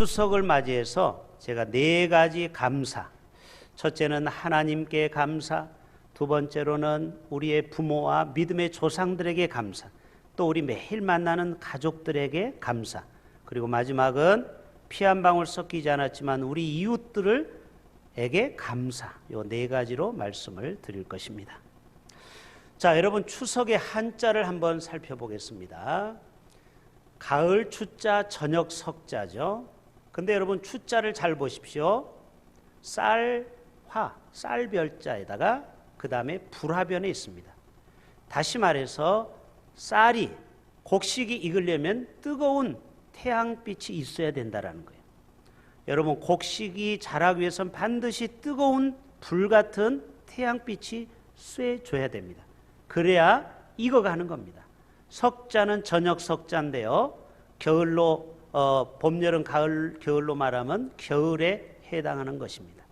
추석을 맞이해서 제가 4가지 감사, 첫째는 하나님께 감사, 두 번째로는 우리의 부모와 믿음의 조상들에게 감사, 또 우리 매일 만나는 가족들에게 감사, 그리고 마지막은 피 한 방울 섞이지 않았지만 우리 이웃들에게 감사, 요 4가지로 말씀을 드릴 것입니다. 자, 여러분 추석의 한자를 한번 살펴보겠습니다. 가을 추자, 저녁 석자죠. 근데 여러분 추자를 잘 보십시오. 쌀화, 쌀별자에다가 그 다음에 불화변에 있습니다. 다시 말해서 쌀이 곡식이 익으려면 뜨거운 태양빛이 있어야 된다라는 거예요. 여러분 곡식이 자라기 위해서는 반드시 뜨거운 불같은 태양빛이 쐬줘야 됩니다. 그래야 익어가는 겁니다. 석자는 저녁 석자인데요. 겨울로 봄, 여름, 가을, 겨울로 말하면 겨울에 해당하는 것입니다.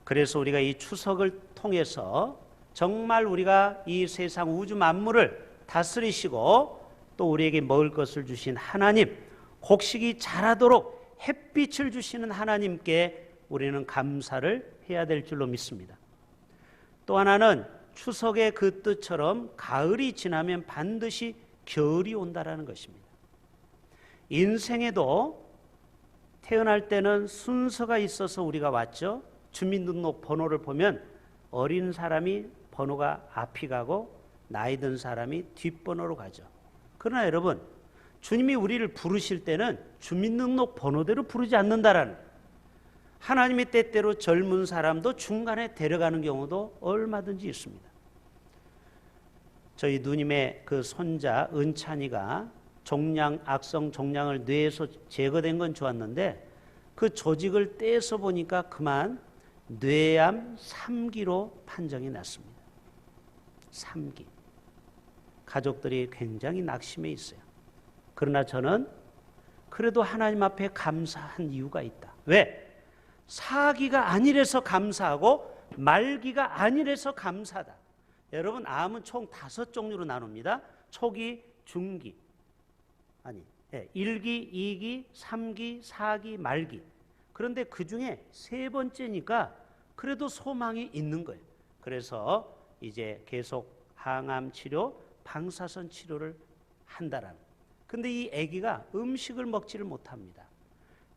그래서 우리가 이 추석을 통해서 정말 우리가 이 세상 우주 만물을 다스리시고 또 우리에게 먹을 것을 주신 하나님, 곡식이 자라도록 햇빛을 주시는 하나님께 우리는 감사를 해야 될 줄로 믿습니다. 또 하나는 추석의 그 뜻처럼 가을이 지나면 반드시 겨울이 온다라는 것입니다. 인생에도 태어날 때는 순서가 있어서 우리가 왔죠. 주민등록 번호를 보면 어린 사람이 번호가 앞이 가고 나이 든 사람이 뒷번호로 가죠. 그러나 여러분, 주님이 우리를 부르실 때는 주민등록 번호대로 부르지 않는다라는, 하나님의 때때로 젊은 사람도 중간에 데려가는 경우도 얼마든지 있습니다. 저희 누님의 그 손자 은찬이가 악성 종양을 뇌에서 제거된 건 좋았는데 그 조직을 떼서 보니까 그만 뇌암 3기로 판정이 났습니다. 3기. 가족들이 굉장히 낙심해 있어요. 그러나 저는 그래도 하나님 앞에 감사한 이유가 있다. 왜? 4기가 아니래서 감사하고 말기가 아니래서 감사다. 여러분, 암은 총 5종류로 나눕니다. 초기, 중기, 1기, 2기, 3기, 4기, 말기. 그런데 그 중에 3번째니까 그래도 소망이 있는 거예요. 그래서 이제 계속 항암 치료, 방사선 치료를 한다라는. 근데 이 아기가 음식을 먹지를 못합니다.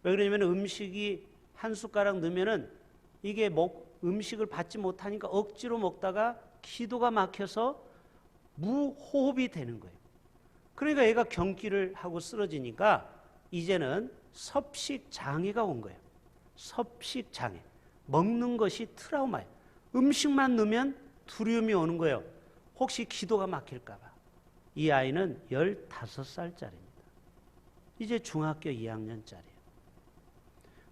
왜 그러냐면 음식이 한 숟가락 넣으면은 이게 음식을 받지 못하니까 억지로 먹다가 기도가 막혀서 무호흡이 되는 거예요. 그러니까 얘가 경기를 하고 쓰러지니까 이제는 섭식 장애가 온 거예요. 섭식 장애. 먹는 것이 트라우마예요. 음식만 넣으면 두려움이 오는 거예요. 혹시 기도가 막힐까 봐. 이 아이는 15살짜리입니다. 이제 중학교 2학년짜리예요.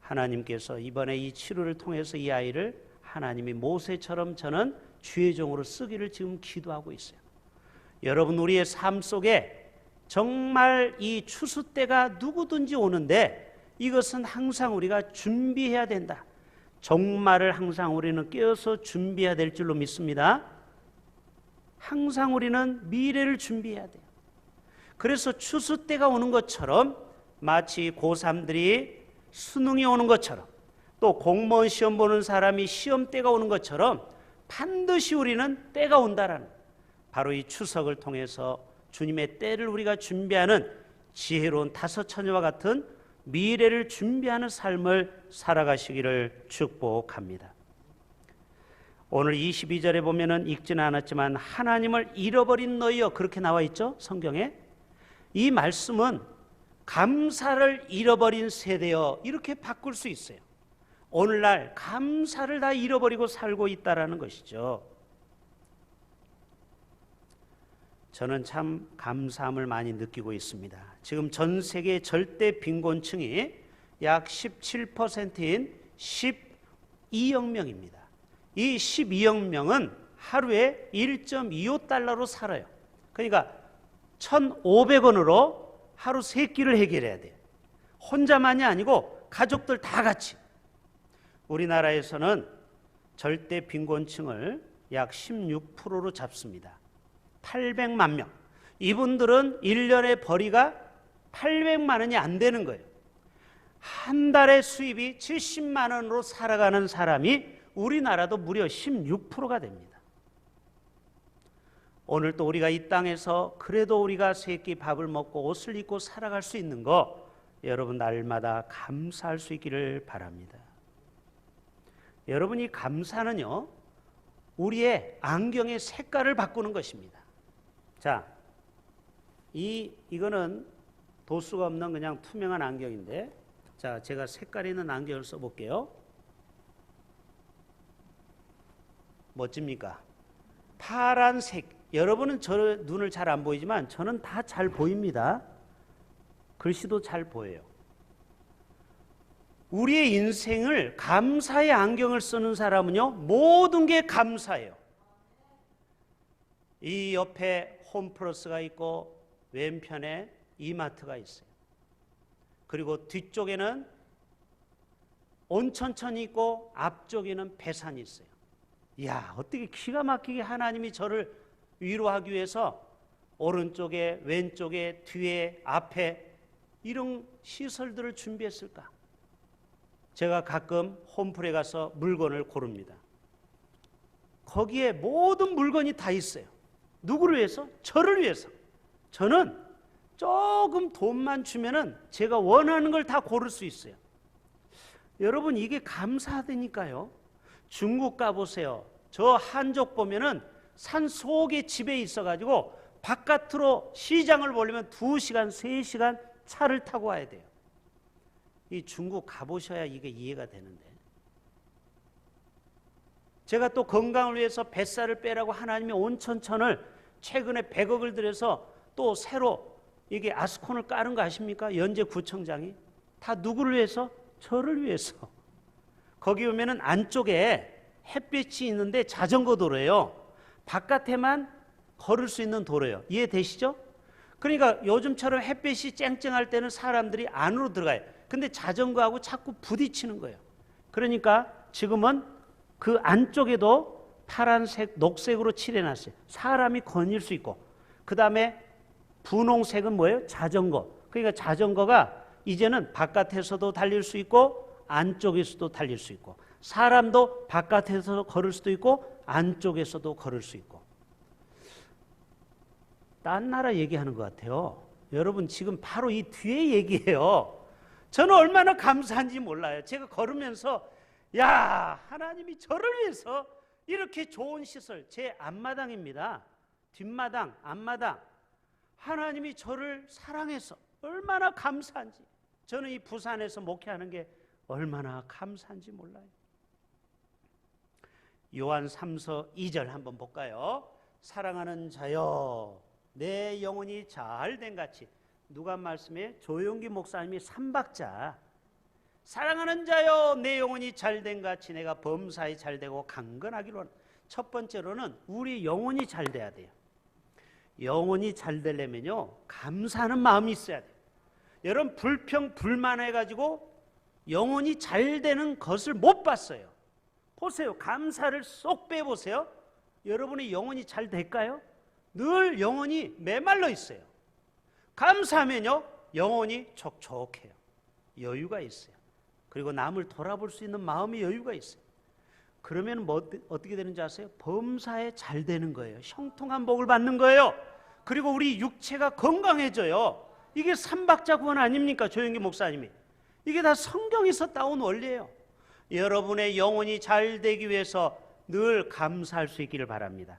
하나님께서 이번에 이 치료를 통해서 이 아이를 하나님이 모세처럼 저는 주의 종으로 쓰기를 지금 기도하고 있어요. 여러분, 우리의 삶 속에 정말 이 추수 때가 누구든지 오는데 이것은 항상 우리가 준비해야 된다. 종말을 항상 우리는 깨어서 준비해야 될 줄로 믿습니다. 항상 우리는 미래를 준비해야 돼요. 그래서 추수 때가 오는 것처럼 마치 고3들이 수능이 오는 것처럼 또 공무원 시험 보는 사람이 시험 때가 오는 것처럼 반드시 우리는 때가 온다라는, 바로 이 추석을 통해서 주님의 때를 우리가 준비하는 지혜로운 5 처녀와 같은 미래를 준비하는 삶을 살아가시기를 축복합니다. 오늘 22절에 보면은 읽지는 않았지만 하나님을 잃어버린 너희여, 그렇게 나와 있죠, 성경에. 이 말씀은 감사를 잃어버린 세대여, 이렇게 바꿀 수 있어요. 오늘날 감사를 다 잃어버리고 살고 있다라는 것이죠. 저는 참 감사함을 많이 느끼고 있습니다. 지금 전 세계 절대 빈곤층이 약 17%인 12억 명입니다. 이 12억 명은 하루에 1.25달러로 살아요. 그러니까 1,500원으로 하루 3끼를 해결해야 돼요. 혼자만이 아니고 가족들 다 같이. 우리나라에서는 절대 빈곤층을 약 16%로 잡습니다. 800만 명. 이분들은 1년의 벌이가 800만 원이 안 되는 거예요. 한 달의 수입이 70만 원으로 살아가는 사람이 우리나라도 무려 16%가 됩니다. 오늘 또 우리가 이 땅에서 그래도 우리가 세 끼 밥을 먹고 옷을 입고 살아갈 수 있는 거 여러분 날마다 감사할 수 있기를 바랍니다. 여러분, 이 감사는요, 우리의 안경의 색깔을 바꾸는 것입니다. 자, 이거는 도수가 없는 그냥 투명한 안경인데, 자, 제가 색깔 있는 안경을 써볼게요. 멋집니까? 파란색. 여러분은 저 눈을 잘 안 보이지만 저는 다 잘 보입니다. 글씨도 잘 보여요. 우리의 인생을 감사의 안경을 쓰는 사람은요, 모든 게 감사해요. 이 옆에 홈플러스가 있고 왼편에 이마트가 있어요. 그리고 뒤쪽에는 온천천이 있고 앞쪽에는 배산이 있어요. 이야, 어떻게 기가 막히게 하나님이 저를 위로하기 위해서 오른쪽에 왼쪽에 뒤에 앞에 이런 시설들을 준비했을까? 제가 가끔 홈플에 가서 물건을 고릅니다. 거기에 모든 물건이 다 있어요. 누구를 위해서? 저를 위해서. 저는 조금 돈만 주면은 제가 원하는 걸 다 고를 수 있어요. 여러분, 이게 감사하다니까요. 중국 가보세요. 저 한족 보면은 산 속에 집에 있어가지고 바깥으로 시장을 보려면 2시간, 3시간 차를 타고 와야 돼요. 이 중국 가보셔야 이게 이해가 되는데, 제가 또 건강을 위해서 뱃살을 빼라고 하나님이 온천천을 최근에 100억을 들여서 또 새로 이게 아스콘을 깔은 거 아십니까? 연제구청장이. 다 누구를 위해서? 저를 위해서. 거기 오면은 안쪽에 햇빛이 있는데 자전거 도로예요. 바깥에만 걸을 수 있는 도로예요. 이해되시죠? 그러니까 요즘처럼 햇빛이 쨍쨍할 때는 사람들이 안으로 들어가요. 근데 자전거하고 자꾸 부딪히는 거예요. 그러니까 지금은 그 안쪽에도 파란색, 녹색으로 칠해놨어요. 사람이 거닐 수 있고. 그 다음에 분홍색은 뭐예요? 자전거. 그러니까 자전거가 이제는 바깥에서도 달릴 수 있고 안쪽에서도 달릴 수 있고, 사람도 바깥에서 걸을 수도 있고 안쪽에서도 걸을 수 있고. 딴 나라 얘기하는 것 같아요. 여러분, 지금 바로 이 뒤에 얘기예요. 저는 얼마나 감사한지 몰라요. 제가 걸으면서 야, 하나님이 저를 위해서 이렇게 좋은 시설, 제 앞마당입니다. 뒷마당, 앞마당, 하나님이 저를 사랑해서 얼마나 감사한지, 저는 이 부산에서 목회하는 게 얼마나 감사한지 몰라요. 요한 3서 2절 한번 볼까요? 사랑하는 자여, 내 영혼이 잘된 같이. 누가 말씀해? 조용기 목사님이 3박자. 사랑하는 자여, 내 영혼이 잘된 같이 내가 범사에 잘되고 강건하기로 하는. 첫 번째로는 우리 영혼이 잘 돼야 돼요. 영혼이 잘 되려면요, 감사하는 마음이 있어야 돼요. 여러분, 불평 불만해가지고 영혼이 잘 되는 것을 못 봤어요. 보세요. 감사를 쏙 빼보세요. 여러분의 영혼이 잘 될까요? 늘 영혼이 메말라 있어요. 감사하면요, 영혼이 촉촉해요. 여유가 있어요. 그리고 남을 돌아볼 수 있는 마음의 여유가 있어요. 그러면 뭐 어떻게 되는지 아세요? 범사에 잘 되는 거예요. 형통한 복을 받는 거예요. 그리고 우리 육체가 건강해져요. 이게 삼박자 구원 아닙니까? 조영기 목사님이. 이게 다 성경에서 따온 원리예요. 여러분의 영혼이 잘 되기 위해서 늘 감사할 수 있기를 바랍니다.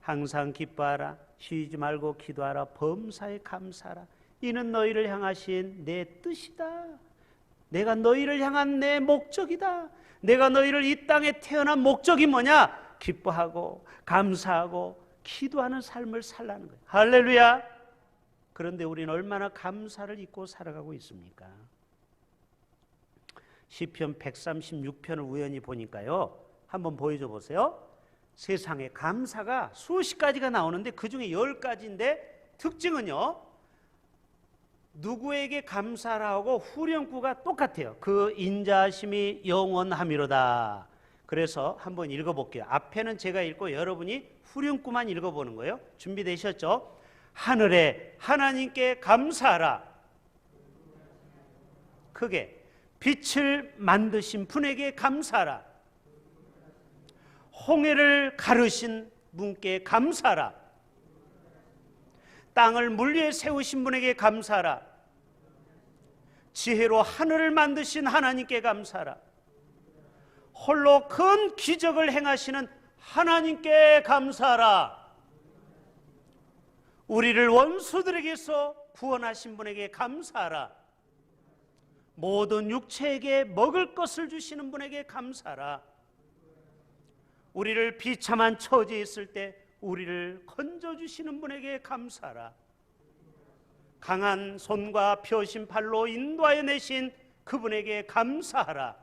항상 기뻐하라. 쉬지 말고 기도하라. 범사에 감사하라. 이는 너희를 향하신 내 뜻이다. 내가 너희를 향한 내 목적이다. 내가 너희를 이 땅에 태어난 목적이 뭐냐? 기뻐하고 감사하고 기도하는 삶을 살라는 거예요. 할렐루야. 그런데 우리는 얼마나 감사를 잊고 살아가고 있습니까? 시편 136편을 우연히 보니까요, 한번 보여줘 보세요. 세상에 감사가 수십 가지가 나오는데 그중에 10가지인데 특징은요, 누구에게 감사하고 후렴구가 똑같아요. 그 인자심이 영원함이로다. 그래서 한번 읽어볼게요. 앞에는 제가 읽고 여러분이 후렴구만 읽어보는 거예요. 준비되셨죠? 하늘에 하나님께 감사하라. 크게. 빛을 만드신 분에게 감사하라. 홍해를 가르신 분께 감사하라. 땅을 물 위에 세우신 분에게 감사하라. 지혜로 하늘을 만드신 하나님께 감사하라. 홀로 큰 기적을 행하시는 하나님께 감사하라. 우리를 원수들에게서 구원하신 분에게 감사하라. 모든 육체에게 먹을 것을 주시는 분에게 감사하라. 우리를 비참한 처지에 있을 때 우리를 건져주시는 분에게 감사하라. 강한 손과 펴신 팔로 인도하여 내신 그분에게 감사하라.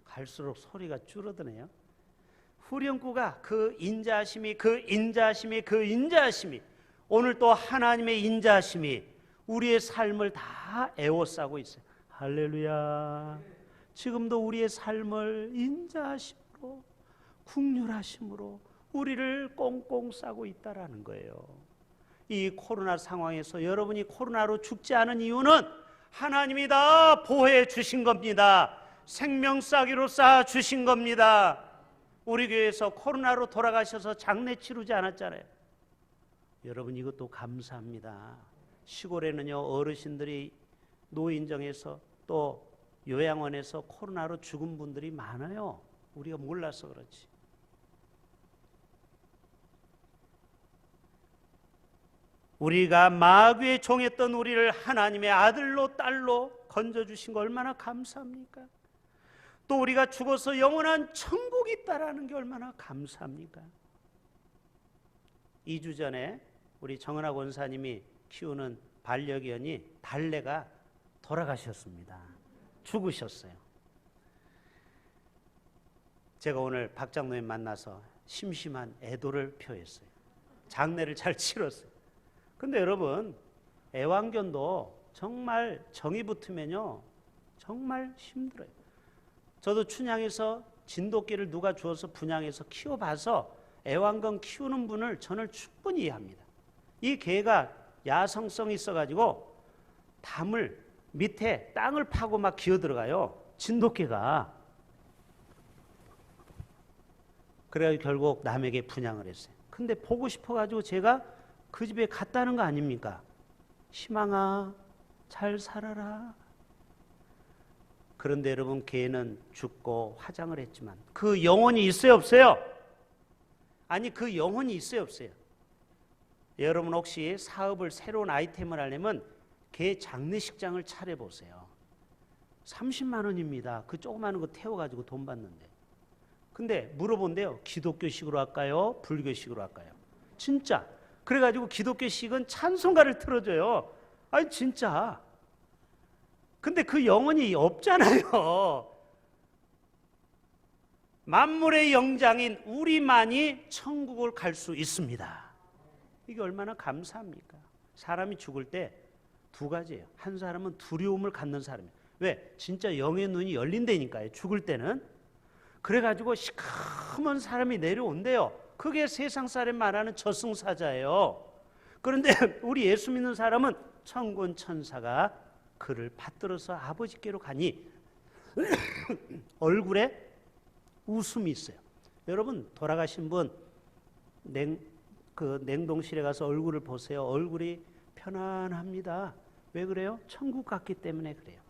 갈수록 소리가 줄어드네요. 후렴구가 그 인자하심이 오늘 또 하나님의 인자하심이 우리의 삶을 다 에워싸고 있어요. 할렐루야. 지금도 우리의 삶을 인자하심으로 국률하심으로 우리를 꽁꽁 싸고 있다라는 거예요. 이 코로나 상황에서 여러분이 코로나로 죽지 않은 이유는 하나님이 다 보호해 주신 겁니다. 생명싸기로 쌓아 주신 겁니다. 우리 교회에서 코로나로 돌아가셔서 장례 치르지 않았잖아요. 여러분 이것도 감사합니다. 시골에는요 어르신들이 노인정에서 또 요양원에서 코로나로 죽은 분들이 많아요. 우리가 몰라서 그렇지. 우리가 마귀의 종했던 우리를 하나님의 아들로 딸로 건져주신 거 얼마나 감사합니까? 또 우리가 죽어서 영원한 천국이 있다라는 게 얼마나 감사합니까? 2주 전에 우리 정은학 원사님이 키우는 반려견이 달래가 돌아가셨습니다. 죽으셨어요. 제가 오늘 박 장로님 만나서 심심한 애도를 표했어요. 장례를 잘 치렀어요. 근데 여러분 애완견도 정말 정이 붙으면요 정말 힘들어요. 저도 춘향에서 진돗개를 누가 주어서 분양해서 키워봐서 애완견 키우는 분을 저는 충분히 이해합니다. 이 개가 야성성이 있어가지고 담을 밑에 땅을 파고 막 기어 들어가요. 진돗개가. 그래서 결국 남에게 분양을 했어요. 근데 보고 싶어가지고 제가 그 집에 갔다는 거 아닙니까? 희망아 잘 살아라. 그런데 여러분 개는 죽고 화장을 했지만 그 영혼이 있어요 없어요? 아니 그 영혼이 있어요 없어요? 여러분 혹시 사업을 새로운 아이템을 하려면 개 장례식장을 차려보세요. 30만 원입니다. 그 조그마한 거 태워가지고 돈 받는데. 근데 물어본대요. 기독교식으로 할까요? 불교식으로 할까요? 진짜. 그래가지고 기독교식은 찬송가를 틀어줘요. 아니 진짜. 근데 그 영혼이 없잖아요. 만물의 영장인 우리만이 천국을 갈 수 있습니다. 이게 얼마나 감사합니까? 사람이 죽을 때 두 가지예요. 한 사람은 두려움을 갖는 사람이에요. 왜? 진짜 영의 눈이 열린다니까요. 죽을 때는. 그래가지고 시커먼 사람이 내려온대요. 그게 세상 사람 말하는 저승사자예요. 그런데 우리 예수 믿는 사람은 천군 천사가 그를 받들어서 아버지께로 가니 얼굴에 웃음이 있어요. 여러분 돌아가신 분 냉동실에 가서 얼굴을 보세요. 얼굴이 편안합니다. 왜 그래요? 천국 갔기 때문에 그래요.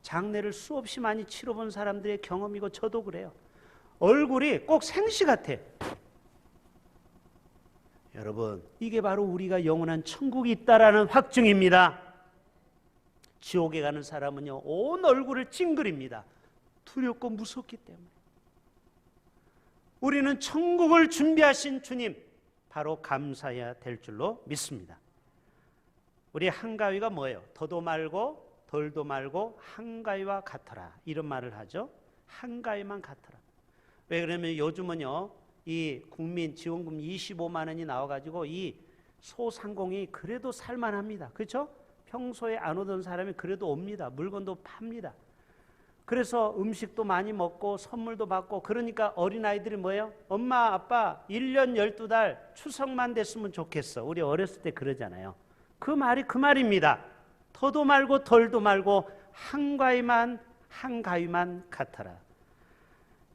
장례를 수없이 많이 치러본 사람들의 경험이고 저도 그래요. 얼굴이 꼭 생시 같아. 여러분 이게 바로 우리가 영원한 천국이 있다라는 확증입니다. 지옥에 가는 사람은요 온 얼굴을 찡그립니다. 두렵고 무섭기 때문에. 우리는 천국을 준비하신 주님 바로 감사해야 될 줄로 믿습니다. 우리 한가위가 뭐예요? 더도 말고 덜도 말고 한가위와 같아라 이런 말을 하죠. 한가위만 같아라. 왜 그러면 요즘은요 이 국민 지원금 25만 원이 나와가지고 이 소상공이 그래도 살만합니다. 그렇죠? 평소에 안 오던 사람이 그래도 옵니다. 물건도 팝니다. 그래서 음식도 많이 먹고 선물도 받고. 그러니까 어린아이들이 뭐예요? 엄마 아빠 1년 12달 추석만 됐으면 좋겠어. 우리 어렸을 때 그러잖아요. 그 말이 그 말입니다. 더도 말고 덜도 말고 한 가위만 같아라.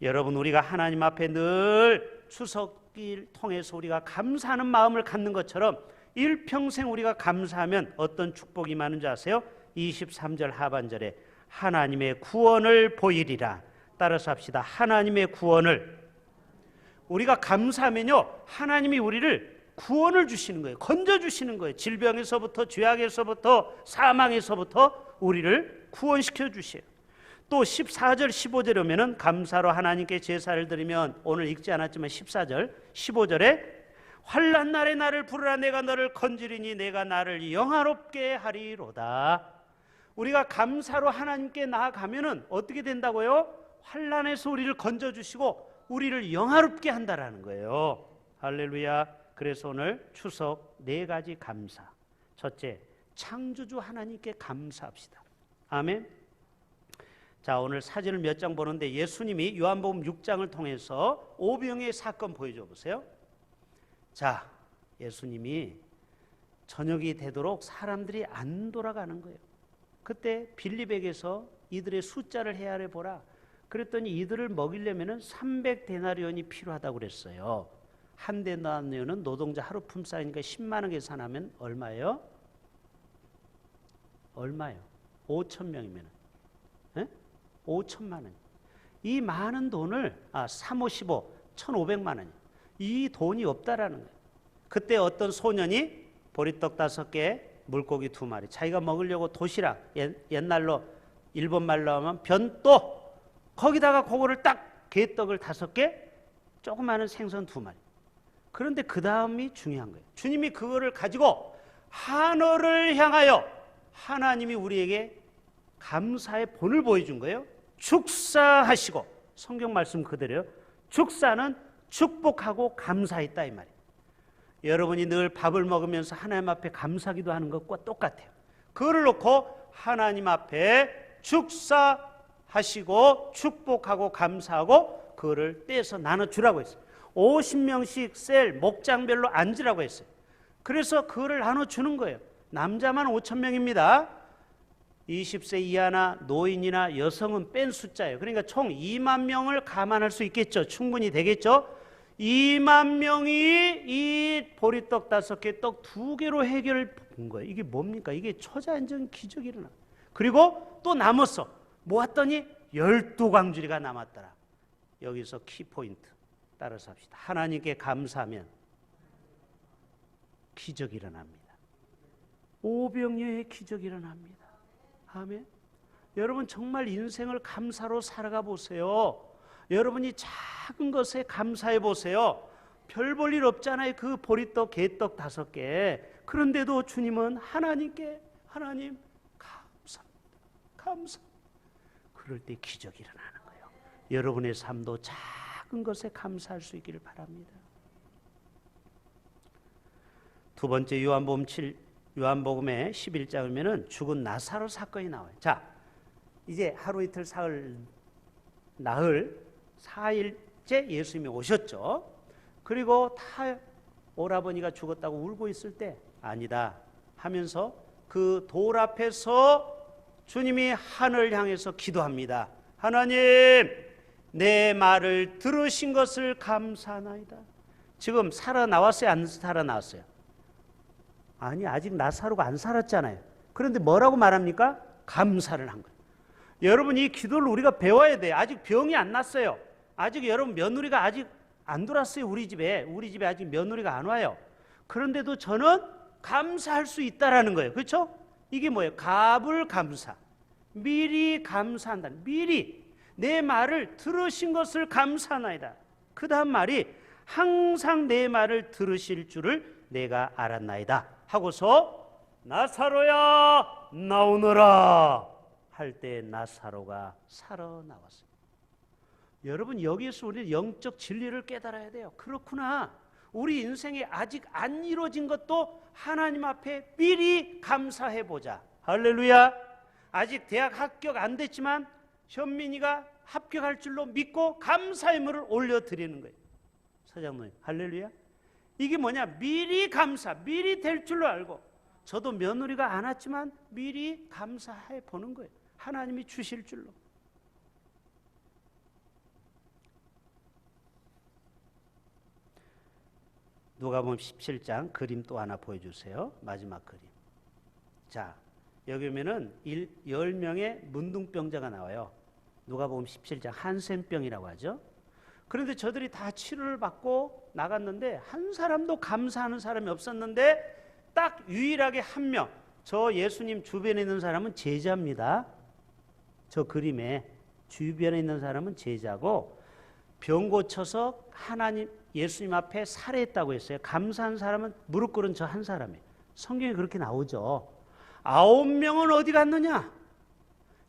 여러분, 우리가 하나님 앞에 늘 추석일 통해서 우리가 감사하는 마음을 갖는 것처럼 일평생 우리가 감사하면 어떤 축복이 많은 줄 아세요? 23절 하반절에 하나님의 구원을 보이리라. 따라서 합시다. 하나님의 구원을. 우리가 감사하면요, 하나님이 우리를 구원을 주시는 거예요. 건져주시는 거예요. 질병에서부터, 죄악에서부터, 사망에서부터 우리를 구원시켜 주세요. 또 14절 15절에 오면은 감사로 하나님께 제사를 드리면, 오늘 읽지 않았지만 14절 15절에 환난 날에 나를 부르라. 내가 너를 건지리니 내가 나를 영화롭게 하리로다. 우리가 감사로 하나님께 나아가면은 어떻게 된다고요? 환난에서 우리를 건져주시고 우리를 영화롭게 한다라는 거예요. 할렐루야. 그래서 오늘 추석 4가지 감사. 첫째, 창조주 하나님께 감사합시다. 아멘. 자, 오늘 사진을 몇 장 보는데 예수님이 요한복음 6장을 통해서 오병이의 사건 보여줘 보세요. 자, 예수님이 저녁이 되도록 사람들이 안 돌아가는 거예요. 그때 빌립에게서 이들의 숫자를 헤아려 보라. 그랬더니 이들을 먹이려면 300데나리온이 필요하다고 그랬어요. 한 데나리온은 노동자 하루 품삯이니까 10만 원 계산하면 얼마예요? 얼마예요? 5천 명이면 5천만 원. 이 많은 돈을 3, 5, 15, 1,500만 원. 이 돈이 없다라는 거예요. 그때 어떤 소년이 보리떡 5개, 물고기 2마리, 자기가 먹으려고 도시락, 옛날로 일본 말로 하면 변또, 거기다가 그거를 딱 게떡을 5개, 조그마한 생선 2마리. 그런데 그 다음이 중요한 거예요. 주님이 그거를 가지고 하늘을 향하여 하나님이 우리에게 감사의 본을 보여준 거예요. 축사하시고, 성경 말씀 그대로요. 축사는 축복하고 감사했다 이 말이에요. 여러분이 늘 밥을 먹으면서 하나님 앞에 감사기도 하는 것과 똑같아요. 그거를 놓고 하나님 앞에 축사하시고 축복하고 감사하고 그거를 떼서 나눠주라고 했어요. 50명씩 셀 목장별로 앉으라고 했어요. 그래서 그거를 나눠주는 거예요. 남자만 5,000명입니다. 20세 이하나 노인이나 여성은 뺀 숫자예요. 그러니까 총 2만 명을 감안할 수 있겠죠. 충분히 되겠죠. 2만 명이 이 보리떡 5개, 떡 2개로 해결을 본 거예요. 이게 뭡니까? 이게 초자연적인 기적이 일어나. 그리고 또 남았어. 모았더니 12광주리가 남았더라. 여기서 키포인트 따라서 합시다. 하나님께 감사하면 기적이 일어납니다. 오병이어의 기적이 일어납니다. 아멘. 여러분 정말 인생을 감사로 살아가 보세요. 여러분이 작은 것에 감사해 보세요. 별 볼 일 없잖아요. 그 보리떡, 게떡 5개. 그런데도 주님은 하나님께 하나님 감사합니다. 감사합니다. 그럴 때 기적이 일어나는 거예요. 여러분의 삶도 작은 것에 감사할 수 있기를 바랍니다. 두 번째 요한복음의 11장이면은 죽은 나사로 사건이 나와요. 자, 이제 하루 이틀 나흘 4일째 예수님이 오셨죠. 그리고 다 오라버니가 죽었다고 울고 있을 때 아니다 하면서 그 돌 앞에서 주님이 하늘 향해서 기도합니다. 하나님, 내 말을 들으신 것을 감사하나이다. 지금 살아나왔어요? 안 살아나왔어요? 아니, 아직 나사로가 안 살았잖아요. 그런데 뭐라고 말합니까? 감사를 한 거예요. 여러분, 이 기도를 우리가 배워야 돼요. 아직 병이 안 났어요. 아직 여러분 며느리가 아직 안 들어왔어요. 우리 집에 아직 며느리가 안 와요. 그런데도 저는 감사할 수 있다라는 거예요. 그렇죠? 이게 뭐예요? 가불감사. 미리 감사한다. 미리 내 말을 들으신 것을 감사하나이다. 그 다음 말이 항상 내 말을 들으실 줄을 내가 알았나이다 하고서 나사로야 나오너라 할 때 나사로가 살아나왔어요. 여러분, 여기에서 우리는 영적 진리를 깨달아야 돼요. 그렇구나. 우리 인생에 아직 안 이루어진 것도 하나님 앞에 미리 감사해보자. 할렐루야. 아직 대학 합격 안 됐지만 현민이가 합격할 줄로 믿고 감사의 물을 올려드리는 거예요. 서장로님, 할렐루야. 이게 뭐냐? 미리 감사, 미리 될 줄로 알고 저도 며느리가 안 왔지만 미리 감사해 보는 거예요. 하나님이 주실 줄로. 누가복음 17장 그림 또 하나 보여주세요. 마지막 그림. 자, 여기 보면은 10명의 문둥병자가 나와요. 누가복음 17장 한센병이라고 하죠. 그런데 저들이 다 치료를 받고 나갔는데 한 사람도 감사하는 사람이 없었는데 딱 유일하게 한 명, 저 예수님 주변에 있는 사람은 제자입니다. 저 그림에 주변에 있는 사람은 제자고 병 고쳐서 하나님 예수님 앞에 살해했다고 했어요. 감사한 사람은 무릎 꿇은 저 한 사람이에요. 성경에 그렇게 나오죠. 9명은 어디 갔느냐?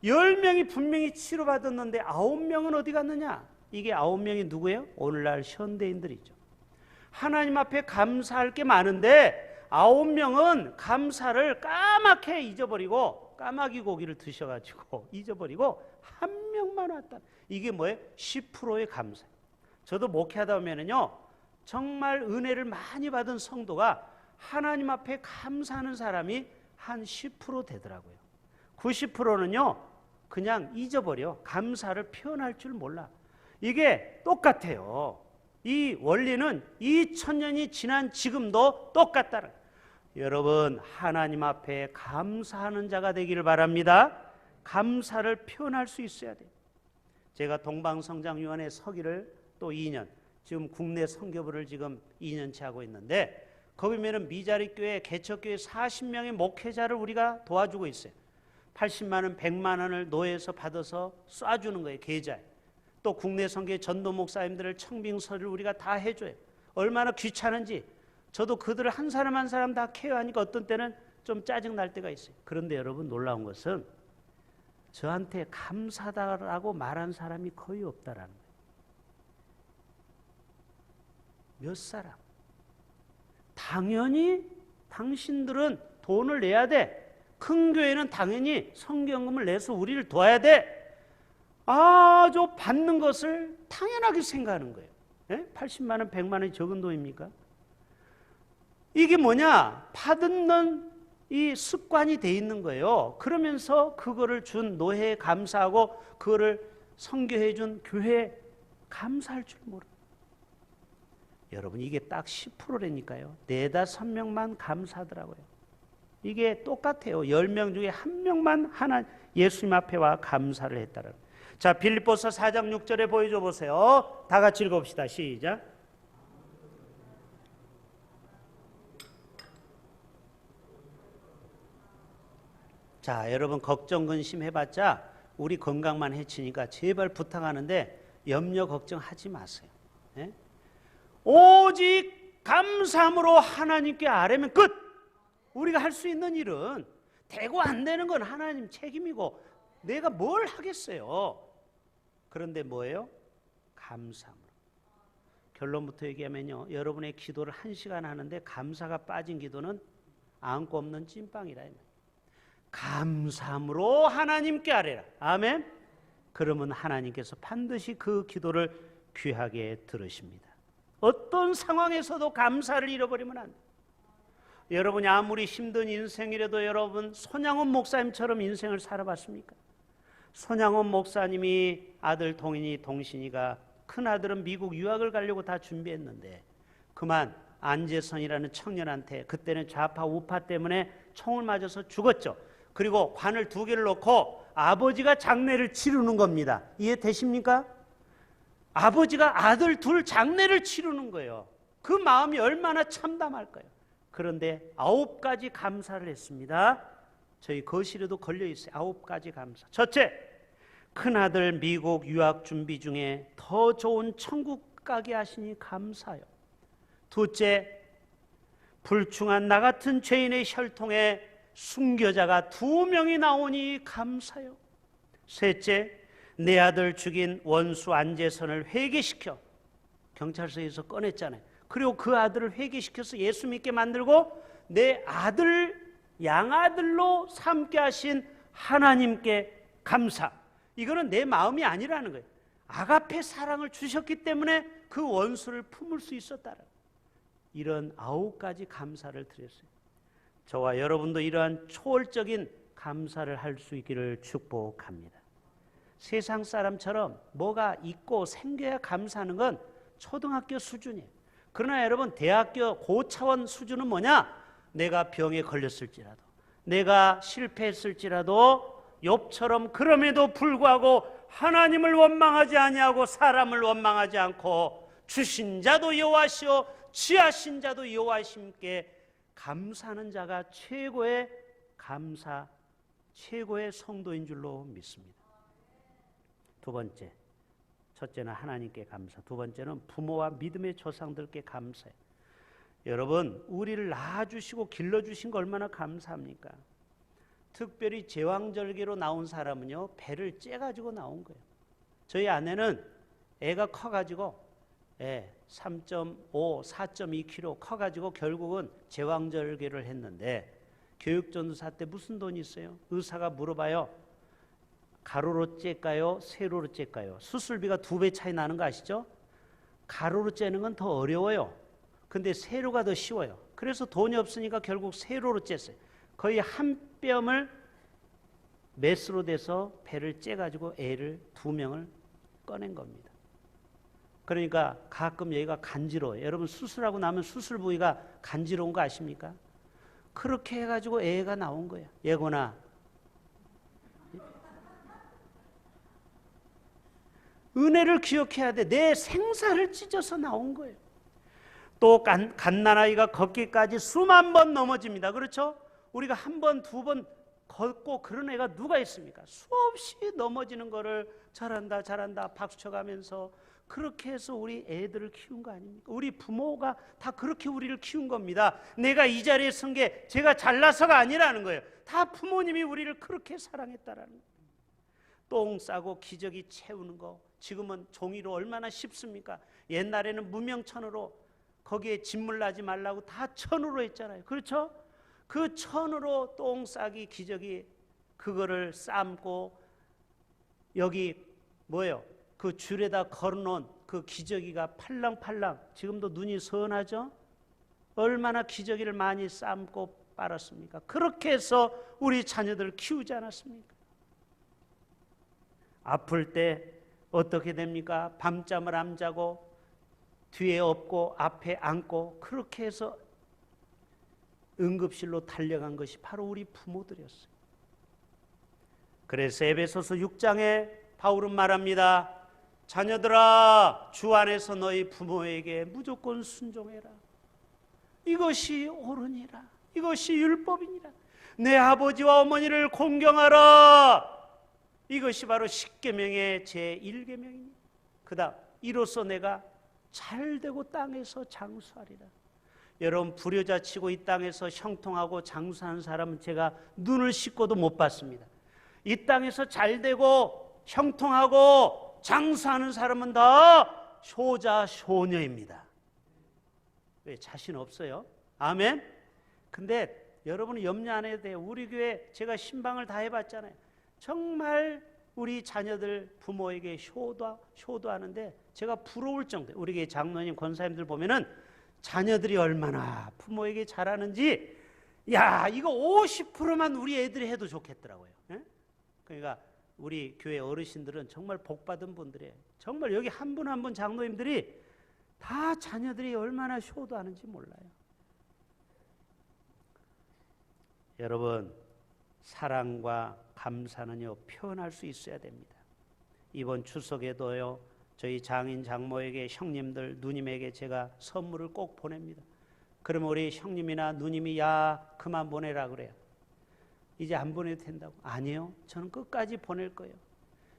10명이 분명히 치료받았는데 9명은 어디 갔느냐? 이게 9명이 누구예요? 오늘날 현대인들이죠. 하나님 앞에 감사할 게 많은데 9명은 감사를 까맣게 잊어버리고 까마귀 고기를 드셔가지고 잊어버리고 한 명만 왔다. 이게 뭐예요? 10%의 감사. 저도 목회하다 보면은요, 정말 은혜를 많이 받은 성도가 하나님 앞에 감사하는 사람이 한 10% 되더라고요. 90%는요, 그냥 잊어버려. 감사를 표현할 줄 몰라. 이게 똑같아요. 이 원리는 2000년이 지난 지금도 똑같다는 거예요. 여러분, 하나님 앞에 감사하는 자가 되기를 바랍니다. 감사를 표현할 수 있어야 돼요. 제가 동방성장위원회 서기를 또 2년, 지금 국내 선교부를 지금 2년째 하고 있는데 거기 보면은 미자립교회, 개척교회 40명의 목회자를 우리가 도와주고 있어요. 80만 원, 100만 원을 노예에서 받아서 쏴주는 거예요, 계좌에. 또 국내 선교회 전도 목사님들을 청빙서를 우리가 다 해줘요. 얼마나 귀찮은지. 저도 그들을 한 사람 한 사람 다 케어하니까 어떤 때는 좀 짜증 날 때가 있어요. 그런데 여러분, 놀라운 것은 저한테 감사하다라고 말한 사람이 거의 없다라는 거예요. 몇 사람? 당연히 당신들은 돈을 내야 돼. 큰 교회는 당연히 성경금을 내서 우리를 도와야 돼. 아주 받는 것을 당연하게 생각하는 거예요. 80만 원, 100만 원이 적은 돈입니까? 이게 뭐냐? 받는 이 습관이 돼 있는 거예요. 그러면서 그거를 준 노회에 감사하고 그거를 선교해 준 교회에 감사할 줄 모르고. 여러분, 이게 딱 10%라니까요. 4-5명만 감사하더라고요. 이게 똑같아요. 10명 중에 1명만 하나 예수님 앞에 와 감사를 했다는. 자, 빌립보서 4장 6절에 보여줘 보세요. 다 같이 읽어봅시다. 시작. 자, 여러분, 걱정 근심 해봤자 우리 건강만 해치니까 제발 부탁하는데 염려 걱정하지 마세요. 네? 오직 감사함으로 하나님께 아뢰면 끝. 우리가 할 수 있는 일은 되고 안 되는 건 하나님 책임이고 내가 뭘 하겠어요. 그런데 뭐예요? 감사함으로. 결론부터 얘기하면요, 여러분의 기도를 1시간 하는데 감사가 빠진 기도는 안고 없는 찐빵이라. 감사함으로 하나님께 아뢰라. 아멘. 그러면 하나님께서 반드시 그 기도를 귀하게 들으십니다. 어떤 상황에서도 감사를 잃어버리면 안 돼요. 여러분이 아무리 힘든 인생이라도 여러분 손양원 목사님처럼 인생을 살아봤습니까? 손양원 목사님이 아들 동인이 동신이가 큰아들은 미국 유학을 가려고 다 준비했는데 그만 안재선이라는 청년한테 그때는 좌파 우파 때문에 총을 맞아서 죽었죠. 그리고 관을 2개를 놓고 아버지가 장례를 치르는 겁니다. 이해되십니까? 아버지가 아들 2 장례를 치르는 거예요. 그 마음이 얼마나 참담할까요? 그런데 9가지 감사를 했습니다. 저희 거실에도 걸려있어요. 9가지 감사. 첫째, 큰아들 미국 유학 준비 중에 더 좋은 천국 가게 하시니 감사요. 둘째, 불충한 나 같은 죄인의 혈통에 순교자가 2명이 나오니 감사요. 셋째, 내 아들 죽인 원수 안재선을 회개시켜 경찰서에서 꺼냈잖아요. 그리고 그 아들을 회개시켜서 예수 믿게 만들고 내 아들 양아들로 삼게 하신 하나님께 감사. 이거는 내 마음이 아니라는 거예요. 아가페 사랑을 주셨기 때문에 그 원수를 품을 수 있었다는, 이런 9가지 감사를 드렸어요. 저와 여러분도 이러한 초월적인 감사를 할 수 있기를 축복합니다. 세상 사람처럼 뭐가 있고 생겨야 감사하는 건 초등학교 수준이에요. 그러나 여러분, 대학교 고차원 수준은 뭐냐? 내가 병에 걸렸을지라도, 내가 실패했을지라도 욥처럼 그럼에도 불구하고 하나님을 원망하지 아니하고 사람을 원망하지 않고 주신 자도 여호와시오 취하신 자도 여호와심께 감사하는 자가 최고의 감사, 최고의 성도인 줄로 믿습니다. 두 번째, 첫째는 하나님께 감사, 두 번째는 부모와 믿음의 조상들께 감사해. 여러분, 우리를 낳아주시고 길러주신 거 얼마나 감사합니까? 특별히 제왕절개로 나온 사람은요, 배를 째가지고 나온 거예요. 저희 아내는 애가 커가지고 3.5, 4.2kg 커가지고 결국은 제왕절개를 했는데, 교육전도사 때 무슨 돈이 있어요? 의사가 물어봐요. 가로로 째까요? 세로로 째까요? 수술비가 2배 차이 나는 거 아시죠? 가로로 째는 건 더 어려워요. 근데 세로가 더 쉬워요. 그래서 돈이 없으니까 결국 세로로 쨌어요. 거의 한 뼘을 메스로 돼서 배를 째가지고 애를 2명을 꺼낸 겁니다. 그러니까 가끔 여기가 간지러워요. 여러분, 수술하고 나면 수술 부위가 간지러운 거 아십니까? 그렇게 해가지고 애가 나온 거예요. 예고나, 은혜를 기억해야 돼. 내 생사를 찢어서 나온 거예요. 또 갓난아이가 걷기까지 수만 번 넘어집니다. 그렇죠? 우리가 한 번, 두 번 걷고 그런 애가 누가 있습니까? 수없이 넘어지는 거를 잘한다 잘한다 박수 쳐가면서 그렇게 해서 우리 애들을 키운 거 아닙니까? 우리 부모가 다 그렇게 우리를 키운 겁니다. 내가 이 자리에 선 게 제가 잘나서가 아니라는 거예요. 다 부모님이 우리를 그렇게 사랑했다라는 거예요. 똥 싸고 기저귀 채우는 거 지금은 종이로 얼마나 쉽습니까? 옛날에는 무명천으로 거기에 진물 나지 말라고 다 천으로 했잖아요. 그렇죠? 그 천으로 똥 싸기 기저귀 그거를 삶고 여기 뭐예요? 그 줄에다 걸어놓은 그 기저귀가 팔랑팔랑 지금도 눈이 선하죠? 얼마나 기저귀를 많이 삶고 빨았습니까? 그렇게 해서 우리 자녀들을 키우지 않았습니까? 아플 때 어떻게 됩니까? 밤잠을 안 자고 뒤에 업고 앞에 앉고 그렇게 해서 응급실로 달려간 것이 바로 우리 부모들이었어요. 그래서 에베소서 6장에 바울은 말합니다. 자녀들아, 주 안에서 너희 부모에게 무조건 순종해라. 이것이 옳으니라. 이것이 율법이니라. 내 아버지와 어머니를 공경하라. 이것이 바로 십계명의 제1계명이니. 그다음 이로써 내가 잘되고 땅에서 장수하리라. 여러분, 불효자치고 이 땅에서 형통하고 장수하는 사람은 제가 눈을 씻고도 못 봤습니다. 이 땅에서 잘되고 형통하고 장수하는 사람은 다 효자 효녀입니다. 왜? 자신 없어요? 아멘? 근데 여러분은 염려 안 해도 돼요. 우리 교회 제가 신방을 다 해봤잖아요. 정말 우리 자녀들 부모에게 효도하는데 제가 부러울 정도예요. 우리 교회 장로님 권사님들 보면은 자녀들이 얼마나 부모에게 잘하는지, 야, 이거 50%만 우리 애들이 해도 좋겠더라고요. 예? 그러니까 우리 교회 어르신들은 정말 복받은 분들이에요. 정말 여기 한 분 한 분 장로님들이 다 자녀들이 얼마나 효도하는지 몰라요. 여러분, 사랑과 감사는요, 표현할 수 있어야 됩니다. 이번 추석에도요, 저희 장인 장모에게, 형님들, 누님에게 제가 선물을 꼭 보냅니다. 그러면 우리 형님이나 누님이 야, 그만 보내라 그래요. 이제 안 보내도 된다고. 아니요, 저는 끝까지 보낼 거예요.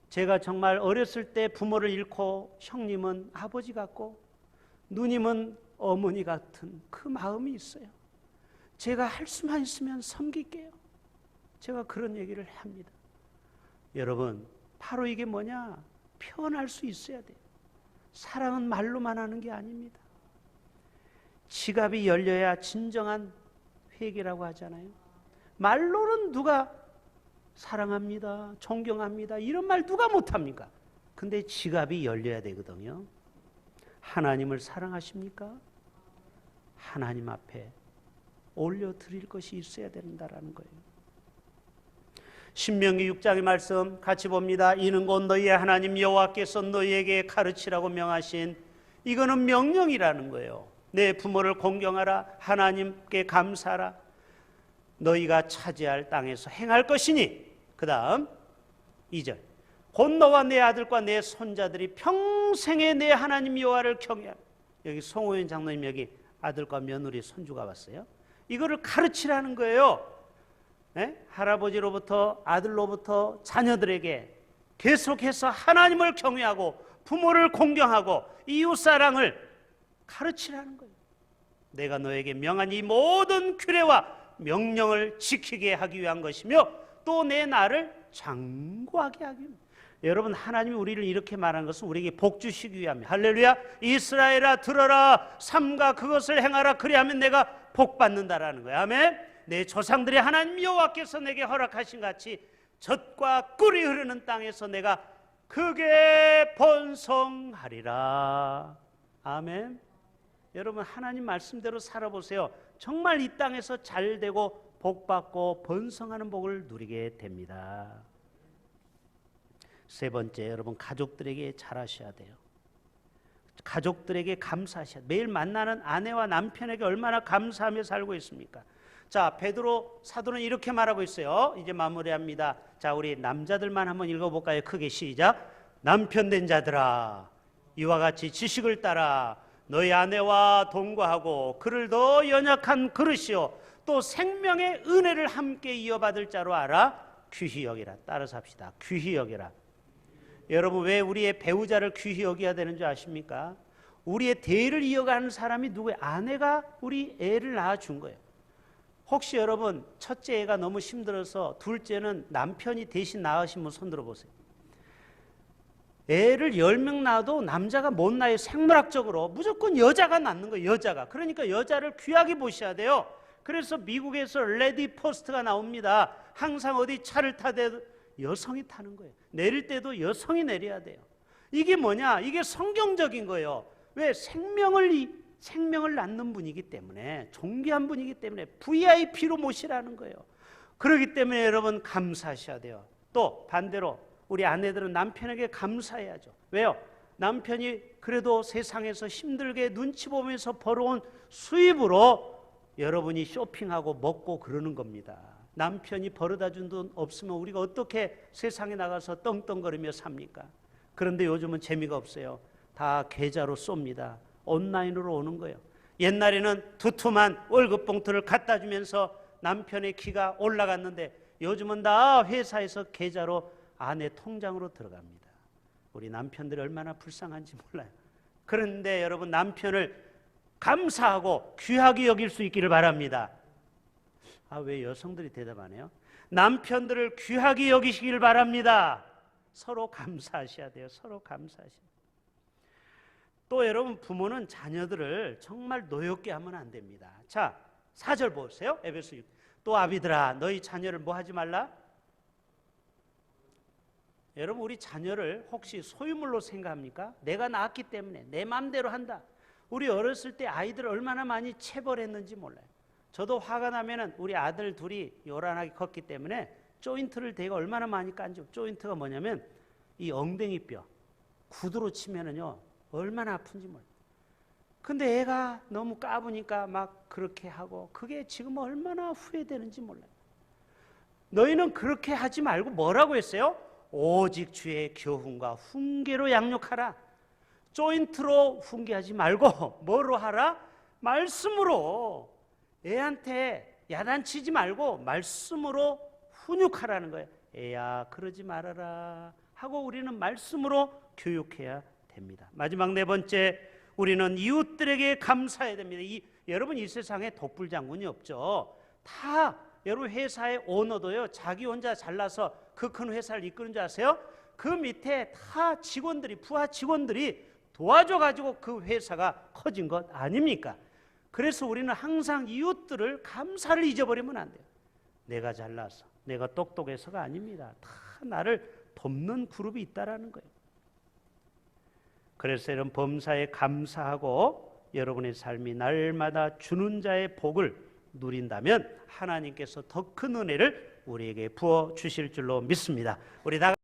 제가 정말 어렸을 때 부모를 잃고 형님은 아버지 같고 누님은 어머니 같은 그 마음이 있어요. 제가 할 수만 있으면 섬길게요. 제가 그런 얘기를 합니다. 여러분, 바로 이게 뭐냐? 표현할 수 있어야 돼요. 사랑은 말로만 하는 게 아닙니다. 지갑이 열려야 진정한 회개라고 하잖아요. 말로는 누가 사랑합니다, 존경합니다 이런 말 누가 못합니까? 근데 지갑이 열려야 되거든요. 하나님을 사랑하십니까? 하나님 앞에 올려드릴 것이 있어야 된다라는 거예요. 신명기 6장의 말씀 같이 봅니다. 이는 곧 너희의 하나님 여호와께서 너희에게 가르치라고 명하신, 이거는 명령이라는 거예요. 내 부모를 공경하라, 하나님께 감사하라, 너희가 차지할 땅에서 행할 것이니. 그 다음 2절, 곧 너와 내 아들과 내 손자들이 평생에 내 하나님 여호와를 경외하라. 여기 송호연 장로님 여기 아들과 며느리 손주가 왔어요. 이거를 가르치라는 거예요. 네? 할아버지로부터 아들로부터 자녀들에게 계속해서 하나님을 경외하고 부모를 공경하고 이웃사랑을 가르치라는 거예요. 내가 너에게 명한 이 모든 규례와 명령을 지키게 하기 위한 것이며 또 내 나를 장구하게 하기 위함. 여러분, 하나님이 우리를 이렇게 말하는 것은 우리에게 복 주시기 위함이에요. 할렐루야. 이스라엘아 들어라, 삼가 그것을 행하라, 그리하면 내가 복 받는다라는 거예요. 아멘. 내 조상들의 하나님 여호와께서 내게 허락하신 같이 젖과 꿀이 흐르는 땅에서 내가 크게 번성하리라. 아멘. 여러분, 하나님 말씀대로 살아보세요. 정말 이 땅에서 잘되고 복받고 번성하는 복을 누리게 됩니다. 세 번째, 여러분 가족들에게 잘하셔야 돼요. 가족들에게 감사하셔야 돼요. 매일 만나는 아내와 남편에게 얼마나 감사하며 살고 있습니까? 자, 베드로 사도는 이렇게 말하고 있어요. 이제 마무리합니다. 자, 우리 남자들만 한번 읽어볼까요? 크게 시작. 남편 된 자들아, 이와 같이 지식을 따라 너희 아내와 동거하고 그를 더 연약한 그릇이요 또 생명의 은혜를 함께 이어받을 자로 알아 귀히 여기라. 따라서 합시다. 귀히 여기라. 여러분, 왜 우리의 배우자를 귀히 여겨야 되는 줄 아십니까? 우리의 대를 이어가는 사람이 누구예요? 아내가 우리 애를 낳아준 거예요. 혹시 여러분 첫째 애가 너무 힘들어서 둘째는 남편이 대신 낳으신 분 손 들어보세요. 애를 10명 낳아도 남자가 못 낳아요. 생물학적으로 무조건 여자가 낳는 거예요. 여자가. 그러니까 여자를 귀하게 보셔야 돼요. 그래서 미국에서 레디 포스트가 나옵니다. 항상 어디 차를 타도 여성이 타는 거예요. 내릴 때도 여성이 내려야 돼요. 이게 뭐냐? 이게 성경적인 거예요. 왜? 생명을 낳는 분이기 때문에, 존귀한 분이기 때문에 VIP로 모시라는 거예요. 그렇기 때문에 여러분 감사하셔야 돼요. 또 반대로 우리 아내들은 남편에게 감사해야죠. 왜요? 남편이 그래도 세상에서 힘들게 눈치 보면서 벌어온 수입으로 여러분이 쇼핑하고 먹고 그러는 겁니다. 남편이 벌어다 준 돈 없으면 우리가 어떻게 세상에 나가서 떵떵거리며 삽니까? 그런데 요즘은 재미가 없어요. 다 계좌로 쏩니다. 온라인으로 오는 거예요. 옛날에는 두툼한 월급 봉투를 갖다 주면서 남편의 키가 올라갔는데 요즘은 다 회사에서 계좌로 아내 통장으로 들어갑니다. 우리 남편들이 얼마나 불쌍한지 몰라요. 그런데 여러분, 남편을 감사하고 귀하게 여길 수 있기를 바랍니다. 왜 여성들이 대답 안 해요? 남편들을 귀하게 여기시길 바랍니다. 서로 감사하셔야 돼요. 서로 감사하셔야 돼요. 또 여러분, 부모는 자녀들을 정말 노엽게 하면 안 됩니다. 자, 4절 보세요. 에베소 6. 또 아비들아, 너희 자녀를 뭐 하지 말라? 여러분, 우리 자녀를 혹시 소유물로 생각합니까? 내가 낳았기 때문에 내 마음대로 한다. 우리 어렸을 때 아이들 얼마나 많이 체벌했는지 몰라요. 저도 화가 나면은 우리 아들 둘이 요란하게 컸기 때문에 조인트를 대고 얼마나 많이 깐지. 조인트가 뭐냐면 이 엉덩이뼈 구두로 치면은요 얼마나 아픈지 몰라요. 근데 애가 너무 까부니까 막 그렇게 하고, 그게 지금 얼마나 후회되는지 몰라요. 너희는 그렇게 하지 말고 뭐라고 했어요? 오직 주의 교훈과 훈계로 양육하라. 조인트로 훈계하지 말고 뭐로 하라? 말씀으로. 애한테 야단치지 말고 말씀으로 훈육하라는 거예요. 애야, 그러지 말아라 하고 우리는 말씀으로 교육해야 됩니다. 마지막 네 번째, 우리는 이웃들에게 감사해야 됩니다. 여러분, 이 세상에 독불장군이 없죠. 다 여러분, 회사의 오너도요 자기 혼자 잘나서 그 큰 회사를 이끄는 줄 아세요? 그 밑에 다 직원들이, 부하 직원들이 도와줘가지고 그 회사가 커진 것 아닙니까? 그래서 우리는 항상 이웃들을 감사를 잊어버리면 안 돼요. 내가 잘나서, 내가 똑똑해서가 아닙니다. 다 나를 돕는 그룹이 있다라는 거예요. 그래서 여러분, 범사에 감사하고 여러분의 삶이 날마다 주는 자의 복을 누린다면 하나님께서 더 큰 은혜를 우리에게 부어 주실 줄로 믿습니다. 우리 다